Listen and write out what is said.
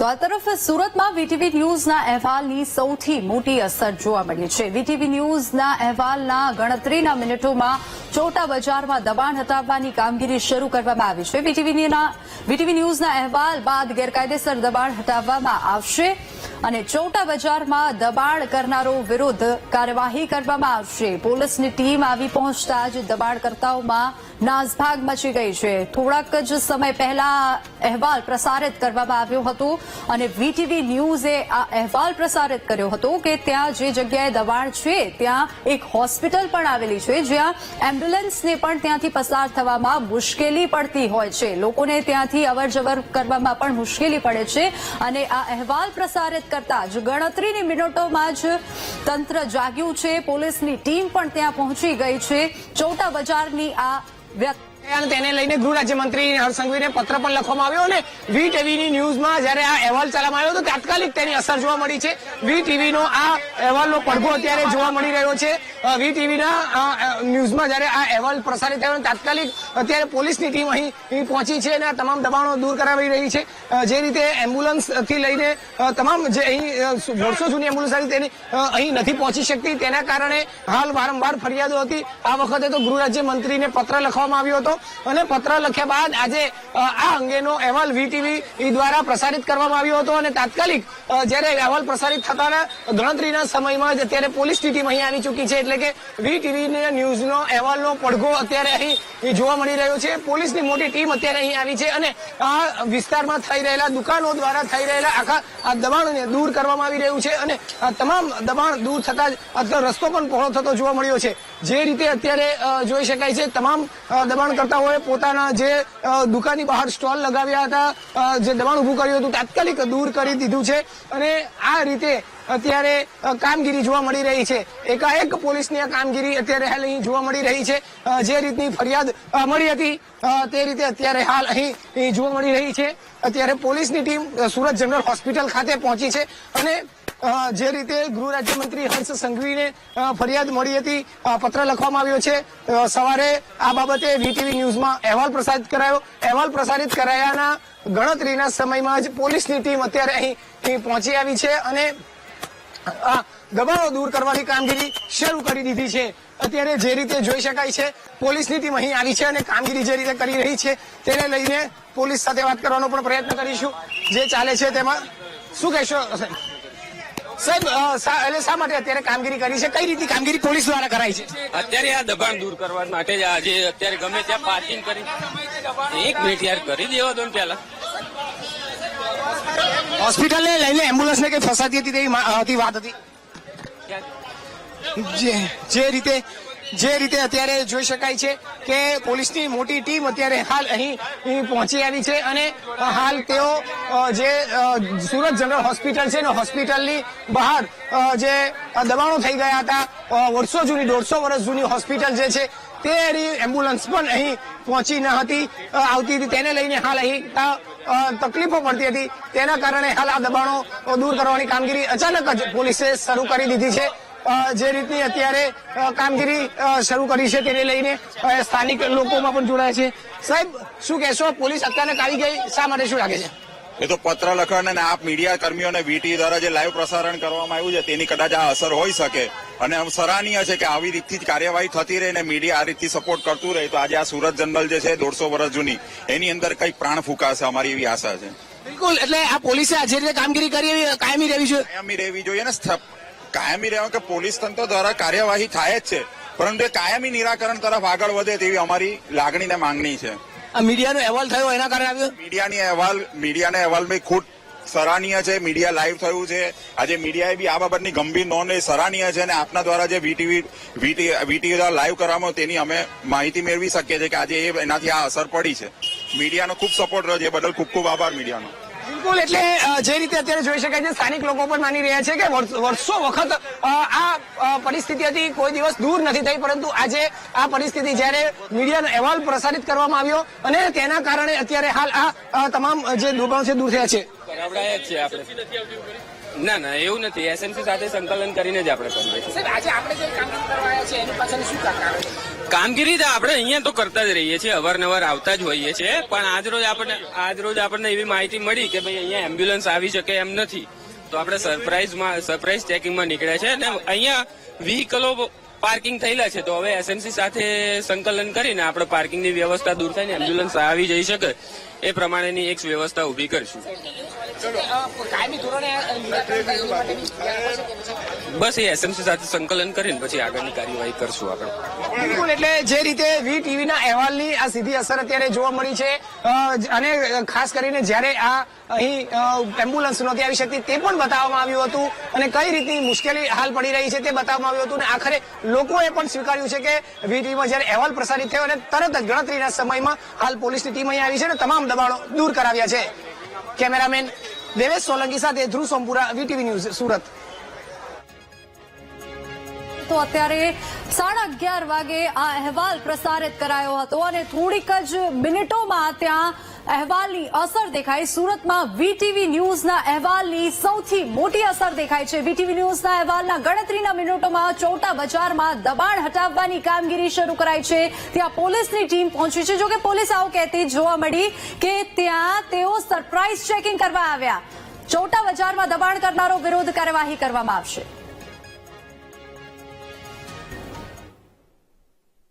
તો આ તરફ સુરતમાં વીટીવી ન્યૂઝના અહેવાલની સૌથી મોટી અસર જોવા મળી છે. વીટીવી ન્યૂઝના અહેવાલના ગણતરીના મિનિટોમાં ચોટા બજારમાં દબાણ હટાવવાની કામગીરી શરૂ કરવામાં આવી છે. વીટીવી ન્યૂઝના અહેવાલ બાદ ગેરકાયદેસર દબાણ હટાવવામાં આવશે અને ચોટા બજારમાં દબાણ કરનારો વિરુદ્ધ કાર્યવાહી કરવામાં આવશે. પોલીસની ટીમ આવી પહોંચતા જ દબાણકર્તાઓમાં નાસભાગ મચી ગઈ છે. થોડાક જ સમય પહેલા અહેવાલ પ્રસારિત કરવામાં આવ્યો હતો અને વીટીવી ન્યૂઝે આ અહેવાલ પ્રસારિત કર્યો હતો કે ત્યાં જે જગ્યાએ દબાણ છે ત્યાં એક હોસ્પિટલ પણ આવેલી છે, જ્યાં એમ્બ્યુલન્સને પણ ત્યાંથી પસાર થવામાં મુશ્કેલી પડતી હોય છે. લોકોને ત્યાંથી અવરજવર કરવામાં પણ મુશ્કેલી પડે છે અને આ અહેવાલ પ્રસારિત કરતા જ ગણતરીની મિનિટોમાં જ તંત્ર જાગ્યું છે. પોલીસની ટીમ પણ ત્યાં પહોંચી ગઈ છે. ચોટા બજારની આ તેને લઈને ગૃહ રાજ્યમંત્રી હર્ષ સંઘવીને પત્ર પણ લખવામાં આવ્યો અને વીટીવીની ન્યૂઝમાં જયારે આ અહેવાલ ચલાવવામાં આવ્યો તો તાત્કાલિક તેની અસર જોવા મળી છે. વીટીવીનો આ અહેવાલનો પડઘો અત્યારે જોવા મળી રહ્યો છે. વીટીવીના ન્યૂઝમાં જયારે આ અહેવાલ પ્રસારિત થયો તાત્કાલિક અત્યારે પોલીસની ટીમ અહીં પહોંચી છે અને આ તમામ દબાણો દૂર કરાવી રહી છે. જે રીતે એમ્બ્યુલન્સ થી લઈને તમામ જે અહીં વર્ષો જૂની એમ્બ્યુલન્સ હતી તેની અહીં નથી પહોંચી શકતી, તેના કારણે હાલ વારંવાર ફરિયાદો હતી. આ વખતે તો ગૃહ રાજ્યમંત્રીને પત્ર લખવામાં આવ્યો હતો અને પત્ર લખ્યા બાદ આજે આ અંગેનો અહેવાલ વીટીવી દ્વારા પ્રસારિત કરવામાં આવ્યો હતો અને તાત્કાલિક જયારે અહેવાલ પ્રસારિત થતાના ગણતરીના સમયમાં જ અત્યારે પોલીસની ટીમ અહીં આવી ચૂકી છે. એટલે કે વીટીવી ન્યૂઝનો અહેવાલનો પડઘો અત્યારે અહીં જોવા મળી રહ્યો છે. પોલીસની મોટી ટીમ અત્યારે અહીં આવી છે અને આ વિસ્તારમાં થઈ રહેલા દુકાનો દ્વારા થઈ રહેલા આખા આ દબાણને દૂર કરવામાં આવી રહ્યું છે અને તમામ દબાણ દૂર થતા જ રસ્તો પણ પહોળો થતો જોવા મળ્યો છે. જે રીતે અત્યારે જોઈ શકાય છે તમામ દબાણકર્તાઓએ પોતાના જે દુકાનની બહાર સ્ટોલ લગાવ્યા હતા, જે દબાણ ઉભું કર્યું હતું તાત્કાલિક દૂર કરી દીધું છે અને આ રીતે અત્યારે કામગીરી જોવા મળી રહી છે. એકાએક પોલીસની આ કામગીરી અત્યારે હાલ અહીં જોવા મળી રહી છે. જે રીતની ફરિયાદ મળી હતી તે રીતે અત્યારે હાલ અહીં જોવા મળી રહી છે. અત્યારે પોલીસની ટીમ સુરત જનરલ હોસ્પિટલ ખાતે પહોંચી છે અને જે રીતે ગૃહ રાજ્યમંત્રી હર્ષ સંઘવીને ફરિયાદ મળી હતી, પત્ર લખવામાં આવ્યો છે. સવારે આ બાબતે વીટીવી ન્યૂઝમાં અહેવાલ પ્રસારિત કરાયો. અહેવાલ પ્રસારિત કરાયાના ગણતરીના સમયમાં જ પોલીસની ટીમ અત્યારે અહીં પહોંચી આવી છે અને દબાણો દૂર કરવાની કામગીરી શરૂ કરી દીધી છે. અત્યારે જે રીતે જોઈ શકાય છે પોલીસની ટીમ અહીં આવી છે અને કામગીરી જે રીતે કરી રહી છે તેને લઈને પોલીસ સાથે વાત કરવાનો પણ પ્રયત્ન કરીશું. જે ચાલે છે તેમાં શું કહેશો સાહેબ? એટલે શા માટે અત્યારે કામગીરી કરી છે, કઈ રીતે કામગીરી પોલીસ દ્વારા કરાઈ છે? અત્યારે આ દબાણ દૂર કરવા માટે જ આજે અત્યારે ગમે ત્યાં પાર્કિંગ કરી. એક મિનિટ યાર, કરી દેવા દો ને પેલા. હોસ્પિટલને લઈને એમ્બ્યુલન્સને કઈ ફસાતી હતી તેવી વાત હતી. જે રીતે અત્યારે જોઈ શકાય છે કે પોલીસની મોટી ટીમ અત્યારે હાલ અહીં પહોંચી આવી છે અને હાલ તેઓ જે સુરત જનરલ હોસ્પિટલ છે ને હોસ્પિટલની બહાર જે દબાણો થઈ ગયા હતા, વર્ષો જૂની 150 વર્ષ જૂની હોસ્પિટલ જે છે તે એમ્બ્યુલન્સ પણ અહીં પહોંચી ન હતી આવતી હતી. તેને લઈને હાલ અહીં તકલીફો પડતી હતી. તેના કારણે હાલ આ દબાણો દૂર કરવાની કામગીરી અચાનક જ પોલીસે શરૂ કરી દીધી છે. જે રીતની અત્યારે કામગીરી શરૂ કરી છે તેને લઈને સ્થાનિક લોકોમાં પણ જોડાયા છે. સાહેબ શું કહેશો, પોલીસ અચાનક આવી ગઈ, શા માટે, શું લાગે છે? એ તો પત્ર લખવાના અને આપ મીડિયા કર્મીઓને વીટી દ્વારા જે લાઈવ પ્રસારણ કરવામાં આવ્યું છે તેની કદાચ આ અસર હોઈ શકે અને સરાહનીય છે કે આવી રીતથી જ કાર્યવાહી થતી રહે અને મીડિયા આ રીતથી સપોર્ટ કરતું રહે તો આજે આ સુરત જનરલ જે છે 150 વર્ષ જૂની એની અંદર કંઈક પ્રાણ ફૂંકાશે, અમારી એવી આશા છે. બિલકુલ, એટલે આ પોલીસે જે રીતે કામગીરી કરી કાયમી રહેવી જોઈએ. કાયમી રહેવી જોઈએ ને, કાયમી રહેવા કે પોલીસ તંત્ર દ્વારા કાર્યવાહી થાય જ છે પરંતુ એ કાયમી નિરાકરણ તરફ આગળ વધે તેવી અમારી લાગણી ને માંગણી છે. મીડિયાનો અહેવાલ થયો એના કારણે આવ્યો. મીડિયાના અહેવાલ બી ખૂબ સરાહનીય છે. મીડિયા લાઈવ થયું છે. આજે મીડિયાએ બી આ બાબતની ગંભીર નોંધ એ સરાહનીય છે અને આપના દ્વારા જે વીટીવી દ્વારા લાઈવ કરવામાં તેની અમે માહિતી મેળવી શકીએ છીએ કે આજે એનાથી આ અસર પડી છે. મીડિયાનો ખૂબ સપોર્ટ રહ્યો છે, એ બદલ ખૂબ ખૂબ આભાર મીડિયાનો. બિલકુલ, એટલે જે રીતે અત્યારે જોઈ શકાય છે સ્થાનિક લોકો પણ માની રહ્યા છે કે વર્ષો વખત આ પરિસ્થિતિ હતી, કોઈ દિવસ દૂર નથી થઈ, પરંતુ આજે આ પરિસ્થિતિ જયારે મીડિયાનો અહેવાલ પ્રસારિત કરવામાં આવ્યો અને તેના કારણે અત્યારે હાલ આ તમામ જે દબાણ છે દૂર થયા છે. ના એવું નથી. એસએમસી સાથે સંકલન કરીને જ આપણે કરીએ છીએ. સાહેબ, આજે આપણે જે કામગીરી કરવા આવ્યા છે એની પાછળ શું કારણ છે? કામગીરી તો આપણે અહીંયા તો કરતા જ રહીએ છીએ, અવારનવાર આવતા જ હોઈએ છીએ, પણ આજરોજ આપણને એવી માહિતી મળી કે ભાઈ અહીંયા એમ્બ્યુલન્સ આવી શકે એમ નથી, તો આપણે સરપ્રાઇઝ ચેકિંગમાં નીકળ્યા છે અને અહીંયા વ્હીકલો પાર્કિંગ થયેલા છે, તો હવે એસએમસી સાથે સંકલન કરીને આપણે પાર્કિંગની વ્યવસ્થા દૂર થાય ને એમ્બ્યુલન્સ આવી જઈ શકે એ પ્રમાણેની એક વ્યવસ્થા ઉભી કરશું. કાયમી ધોરણે બસ એ એસએમસી સાથે સંકલન કરીને પછી આગળની કાર્યવાહી કરશું આપણે. બિલકુલ, એટલે જે રીતે વી ટીવીના અહેવાલની આ સીધી અસર અત્યારે જોવા મળી છે અને ખાસ કરીને જ્યારે આ અહીં એમ્બ્યુલન્સ નહોતી આવી શકતી તે પણ બતાવવામાં આવ્યું હતું અને કઈ રીતની મુશ્કેલી હાલ પડી રહી છે તે બતાવવામાં આવ્યું હતું અને આખરે લોકોએ પણ સ્વીકાર્યું છે કે વી ટીવીમાં જ્યારે અહેવાલ પ્રસારિત થયો અને તરત જ ગણતરીના સમયમાં હાલ પોલીસની ટીમ અહીં આવી છે અને તમામ દબાણો દૂર કરાવ્યા છે. કેમેરામેન દેવેશ સોલંકી સાથે ધ્રુવ સોમપુરા, વીટીવી ન્યૂઝ, સુરત. તો અત્યારે 11:30 વાગે આ અહેવાલ પ્રસારિત કરાયો હતો અને થોડીક જ મિનિટોમાં ત્યાં અહેવાલની અસર દેખાઈ. સુરતમાં વીટીવી ન્યૂઝના અહેવાલની સૌથી મોટી અસર દેખાય છે. વીટીવી ન્યૂઝના અહેવાલના ગણતરીના મિનિટોમાં ચોટા બજારમાં દબાણ હટાવવાની કામગીરી શરૂ કરાઈ છે. ત્યાં પોલીસની ટીમ પહોંચી છે. જોકે પોલીસ આવું કહેતી જોવા મળી કે ત્યાં તેઓ સરપ્રાઇઝ ચેકિંગ કરવા આવ્યા. ચોટા બજારમાં દબાણ કરનારો વિરુદ્ધ કાર્યવાહી કરવામાં આવશે.